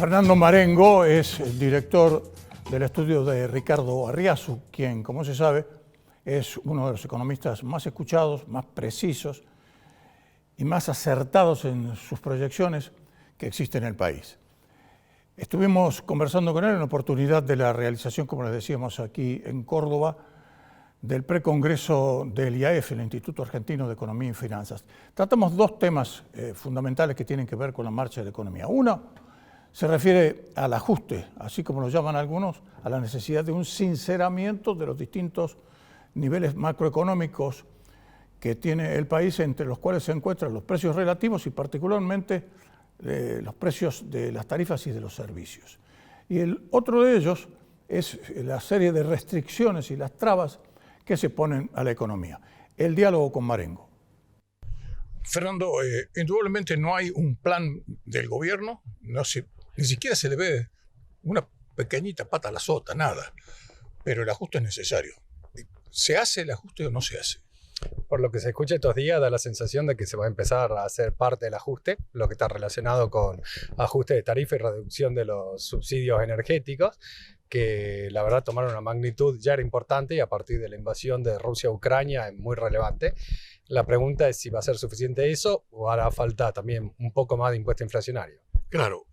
Fernando Marengo es el director del estudio de Ricardo Arriazu, quien, como se sabe, es uno de los economistas más escuchados, más precisos y más acertados en sus proyecciones que existe en el país. Estuvimos conversando con él en la oportunidad de la realización, como les decíamos aquí en Córdoba, del precongreso del IAF, el Instituto Argentino de Economía y Finanzas. Tratamos dos temas fundamentales que tienen que ver con la marcha de la economía. Uno se refiere al ajuste, así como lo llaman algunos, a la necesidad de un sinceramiento de los distintos niveles macroeconómicos que tiene el país, entre los cuales se encuentran los precios relativos y particularmente los precios de las tarifas y de los servicios. Y el otro de ellos es la serie de restricciones y las trabas que se ponen a la economía. El diálogo con Marengo. Fernando, indudablemente no hay un plan del gobierno, ni siquiera se le ve una pequeñita pata a la sota, nada, pero el ajuste es necesario. ¿Se hace el ajuste o no se hace? Por lo que se escucha estos días, da la sensación de que se va a empezar a hacer parte del ajuste, lo que está relacionado con ajuste de tarifa y reducción de los subsidios energéticos, que la verdad tomaron una magnitud ya era importante y a partir de la invasión de Rusia a Ucrania es muy relevante. La pregunta es si va a ser suficiente eso o hará falta también un poco más de impuesto inflacionario. Claro,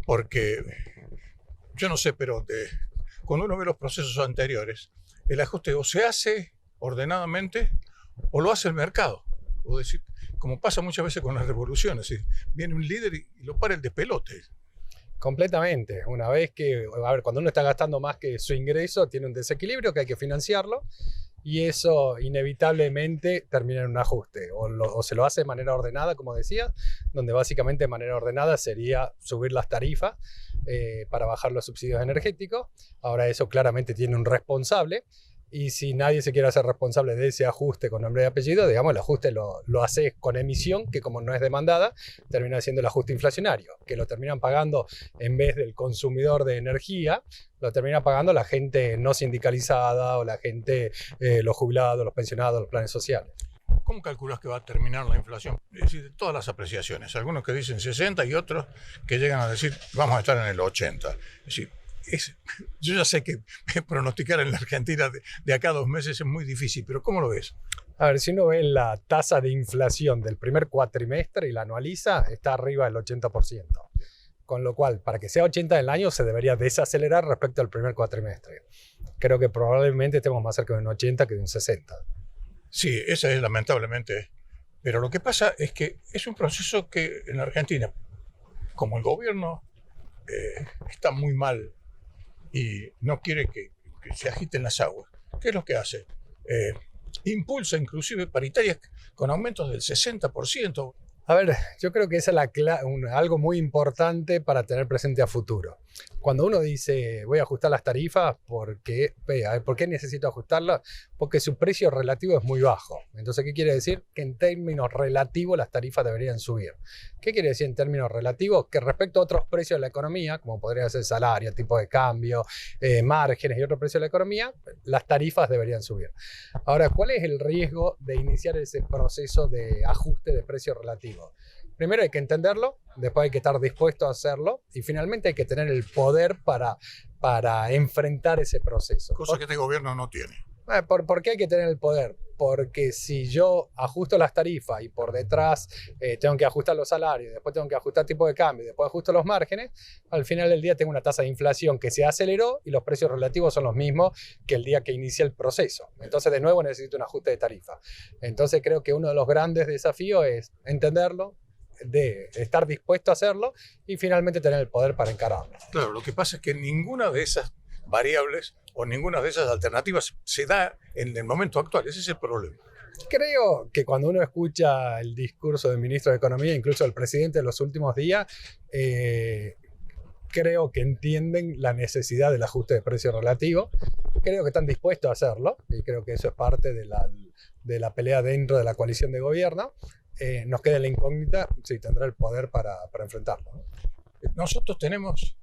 porque yo no sé, pero cuando uno ve los procesos anteriores, el ajuste o se hace ordenadamente o lo hace el mercado. O decir, como pasa muchas veces con las revoluciones, viene un líder y lo para el despelote. Completamente. Una vez que, cuando uno está gastando más que su ingreso, tiene un desequilibrio que hay que financiarlo y eso inevitablemente termina en un ajuste. O se lo hace de manera ordenada, como decía, donde básicamente de manera ordenada sería subir las tarifas para bajar los subsidios energéticos. Ahora eso claramente tiene un responsable. Y si nadie se quiere hacer responsable de ese ajuste con nombre y apellido, digamos, el ajuste lo hace con emisión, que como no es demandada, termina siendo el ajuste inflacionario, que lo terminan pagando en vez del consumidor de energía, lo termina pagando la gente no sindicalizada o la gente, los jubilados, los pensionados, los planes sociales. ¿Cómo calculas que va a terminar la inflación? Es decir, de todas las apreciaciones, algunos que dicen 60 y otros que llegan a decir vamos a estar en el 80. Es decir, yo ya sé que pronosticar en la Argentina de acá a 2 meses es muy difícil, pero ¿cómo lo ves? A ver, si uno ve la tasa de inflación del primer cuatrimestre y la anualiza, está arriba del 80%. Con lo cual, para que sea 80 del año, se debería desacelerar respecto al primer cuatrimestre. Creo que probablemente estemos más cerca de un 80 que de un 60. Sí, esa es lamentablemente. Pero lo que pasa es que es un proceso que en la Argentina, como el gobierno está muy mal y no quiere que se agiten las aguas, ¿qué es lo que hace? Impulsa inclusive paritarias con aumentos del 60%. A ver, yo creo que esa es algo muy importante para tener presente a futuro. Cuando uno dice voy a ajustar las tarifas, ¿por qué necesito ajustarlas? Porque su precio relativo es muy bajo. Entonces, ¿qué quiere decir? Que en términos relativos las tarifas deberían subir. ¿Qué quiere decir en términos relativos? Que respecto a otros precios de la economía, como podría ser salario, tipo de cambio, márgenes y otros precios de la economía, las tarifas deberían subir. Ahora, ¿cuál es el riesgo de iniciar ese proceso de ajuste de precio relativo? Primero hay que entenderlo, después hay que estar dispuesto a hacerlo y finalmente hay que tener el poder para enfrentar ese proceso. Cosa que este gobierno no tiene. ¿Por qué hay que tener el poder? Porque si yo ajusto las tarifas y por detrás tengo que ajustar los salarios, después tengo que ajustar tipo de cambio, después ajusto los márgenes, al final del día tengo una tasa de inflación que se aceleró y los precios relativos son los mismos que el día que inicia el proceso. Entonces, de nuevo, necesito un ajuste de tarifa. Entonces, creo que uno de los grandes desafíos es entenderlo, de estar dispuesto a hacerlo y finalmente tener el poder para encararlo. Claro, lo que pasa es que ninguna de esas variables o ninguna de esas alternativas se da en el momento actual. Ese es el problema. Creo que cuando uno escucha el discurso del ministro de Economía, incluso el presidente de los últimos días, creo que entienden la necesidad del ajuste de precio relativo. Creo que están dispuestos a hacerlo y creo que eso es parte de la pelea dentro de la coalición de gobierno. Nos queda la incógnita si tendrá el poder para enfrentarlo, ¿no? Nosotros tenemos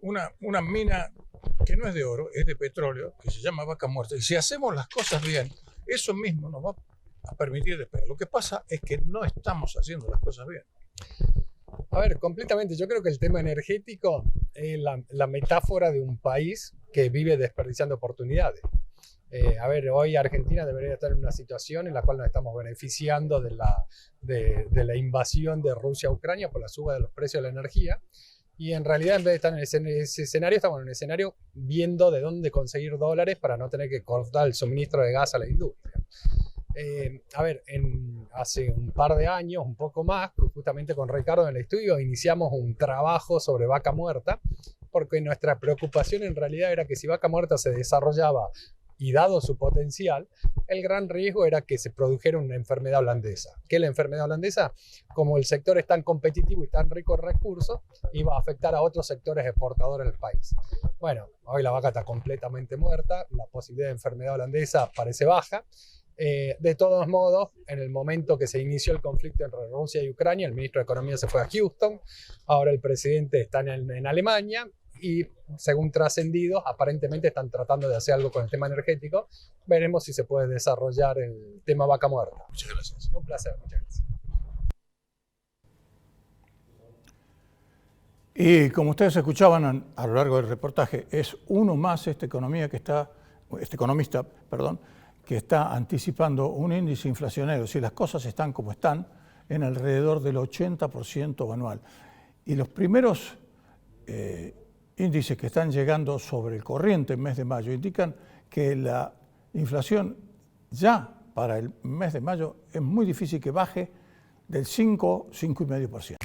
una mina que no es de oro, es de petróleo, que se llama Vaca Muerta. Y si hacemos las cosas bien, eso mismo nos va a permitir despegar. Lo que pasa es que no estamos haciendo las cosas bien. A ver, completamente. Yo creo que el tema energético es la metáfora de un país que vive desperdiciando oportunidades. A ver, hoy Argentina debería estar en una situación en la cual nos estamos beneficiando de la invasión de Rusia a Ucrania por la suba de los precios de la energía. Y en realidad, en vez de estar en ese escenario, estamos en un escenario viendo de dónde conseguir dólares para no tener que cortar el suministro de gas a la industria. A ver, hace un par de años, un poco más, justamente con Ricardo en el estudio, iniciamos un trabajo sobre vaca muerta, porque nuestra preocupación en realidad era que si vaca muerta se desarrollaba y dado su potencial, el gran riesgo era que se produjera una enfermedad holandesa. ¿Qué es la enfermedad holandesa? Como el sector es tan competitivo y tan rico en recursos, iba a afectar a otros sectores exportadores del país. Bueno, hoy la vaca está completamente muerta, la posibilidad de enfermedad holandesa parece baja. De todos modos, en el momento que se inició el conflicto entre Rusia y Ucrania, el ministro de Economía se fue a Houston, ahora el presidente está en Alemania y, según trascendidos, aparentemente están tratando de hacer algo con el tema energético. Veremos si se puede desarrollar el tema vaca muerta. Muchas gracias. Un placer, muchas gracias. Y como ustedes escuchaban a lo largo del reportaje, es uno más este economista, que está anticipando un índice inflacionario, si las cosas están como están, en alrededor del 80% anual. Y los primeros índices que están llegando sobre el corriente en mes de mayo indican que la inflación ya para el mes de mayo es muy difícil que baje del 5,5%.